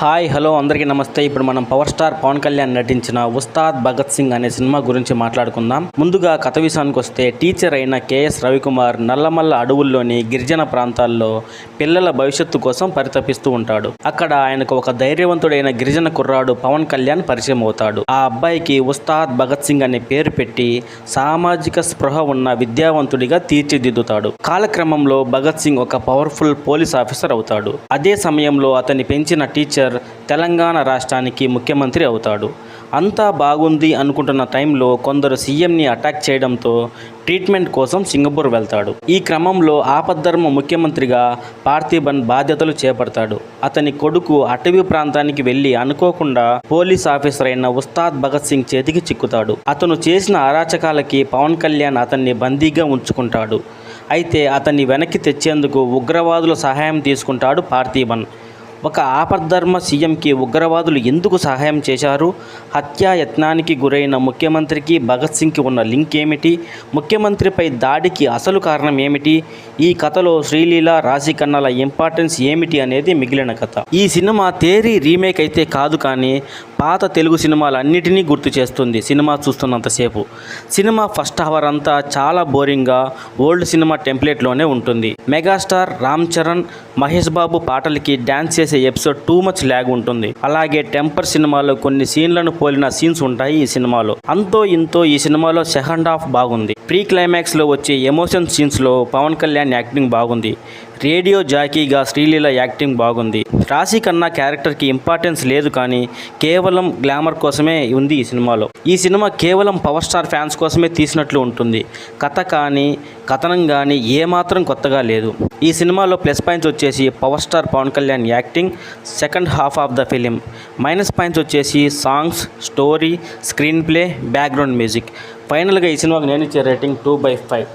Hi hello అందరికీ నమస్తే. ఇప్పుడు మనం పవర్ స్టార్ పవన్ కళ్యాణ్ నటించిన ఉస్తాద్ భగత్ సింగ్ అనే సినిమా గురించి మాట్లాడుకుందాం. ముందుగా కథ విషయానికి వస్తే, టీచర్ అయిన కేఎస్ రవికుమార్ నల్లమల్ల అడవుల్లోని గిరిజన ప్రాంతాల్లో పిల్లల భవిష్యత్తు కోసం పరితపిస్తూ ఉంటాడు. అక్కడ ఆయనకు ఒక ధైర్యవంతుడైన గిరిజన కుర్రాడు పవన్ కళ్యాణ్ పరిచయం అవుతాడు. ఆ అబ్బాయికి ఉస్తాద్ భగత్ సింగ్ అనే పేరు పెట్టి సామాజిక స్పృహ ఉన్న విద్యావంతుడిగా తీర్చిదిద్దుతాడు. కాలక్రమంలో భగత్ సింగ్ ఒక పవర్ఫుల్ పోలీస్ ఆఫీసర్ అవుతాడు. అదే సమయంలో అతన్ని పెంచిన టీచర్ తెలంగాణ రాష్ట్రానికి ముఖ్యమంత్రి అవుతాడు. అంతా బాగుంది అనుకుంటున్న టైంలో కొందరు సీఎంని అటాక్ చేయడంతో ట్రీట్మెంట్ కోసం సింగపూర్ వెళ్తాడు. ఈ క్రమంలో ఆపద్ధర్మ ముఖ్యమంత్రిగా పార్థిబన్ బాధ్యతలు చేపడతాడు. అతని కొడుకు అటవీ ప్రాంతానికి వెళ్ళి అనుకోకుండా పోలీస్ ఆఫీసర్ అయిన ఉస్తాద్ భగత్ సింగ్ చేతికి చిక్కుతాడు. అతను చేసిన అరాచకాలకి పవన్ కళ్యాణ్ అతన్ని బందీగా ఉంచుకుంటాడు. అయితే అతన్ని వెనక్కి తెచ్చేందుకు ఉగ్రవాదుల సహాయం తీసుకుంటాడు పార్థిబన్. ఒక ఆపద్ధర్మ సీఎంకి ఉగ్రవాదులు ఎందుకు సహాయం చేశారు? హత్యాయత్నానికి గురైన ముఖ్యమంత్రికి భగత్ సింగ్కి ఉన్న లింక్ ఏమిటి? ముఖ్యమంత్రిపై దాడికి అసలు కారణం ఏమిటి? ఈ కథలో శ్రీలీల, రాశిఖన్నాల ఇంపార్టెన్స్ ఏమిటి అనేది మిగిలిన కథ. ఈ సినిమా థియరీ రీమేక్ అయితే కాదు, కానీ పాత తెలుగు సినిమాలన్నిటినీ గుర్తు చేస్తుంది సినిమా చూస్తున్నంతసేపు. సినిమా ఫస్ట్ అవర్ అంతా చాలా బోరింగ్గా ఓల్డ్ సినిమా టెంప్లెట్లోనే ఉంటుంది. మెగాస్టార్ రామ్ చరణ్, మహేష్ బాబు పాటలకి డ్యాన్స్ చేసే ఎపిసోడ్ టూ మచ్ ల్యాగ్ ఉంటుంది. అలాగే టెంపర్ సినిమాలో కొన్ని సీన్లను పోలిన సీన్స్ ఉంటాయి ఈ సినిమాలో. అంతో ఇంతో ఈ సినిమాలో సెకండ్ హాఫ్ బాగుంది. ప్రీ క్లైమాక్స్లో వచ్చే ఎమోషన్ సీన్స్లో పవన్ కళ్యాణ్ యాక్టింగ్ బాగుంది. రేడియో జాకీగా శ్రీలీల యాక్టింగ్ బాగుంది. రాశిఖన్నా క్యారెక్టర్కి ఇంపార్టెన్స్ లేదు, కానీ కేవలం గ్లామర్ కోసమే ఉంది ఈ సినిమాలో. ఈ సినిమా కేవలం పవర్ స్టార్ ఫ్యాన్స్ కోసమే తీసినట్లు ఉంటుంది. కథ కానీ కథనం కానీ ఏమాత్రం కొత్తగా లేదు. ఈ సినిమాలో ప్లస్ పాయింట్స్ వచ్చేసి power star Pawan Kalyan acting, second half of the film. Minus points వచ్చేసి songs, story, screenplay, background music. ఫైనల్గా ఈ సినిమాకి నేను ఇచ్చే రేటింగ్ 2/5.